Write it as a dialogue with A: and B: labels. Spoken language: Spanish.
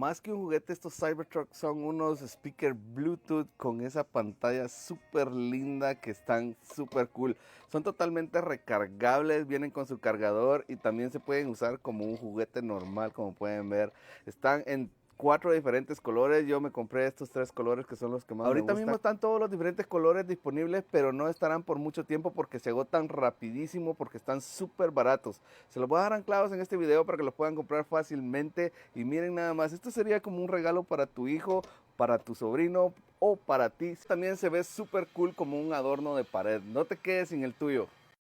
A: más que un juguete, estos Cybertruck son unos speakers Bluetooth con esa pantalla súper linda que están súper cool. Son totalmente recargables, vienen con su cargador y también se pueden usar como un juguete normal, como pueden ver. Están en 4 diferentes colores. Yo me compré estos 3 colores que son los que más me gustan. Ahorita mismo están todos los diferentes colores disponibles, pero no estarán por mucho tiempo porque se agotan rapidísimo porque están súper baratos. Se los voy a dejar anclados en este video para que los puedan comprar fácilmente. Y miren nada más, esto sería como un regalo para tu hijo, para tu sobrino o para ti. También se ve súper cool como un adorno de pared. No te quedes sin el tuyo.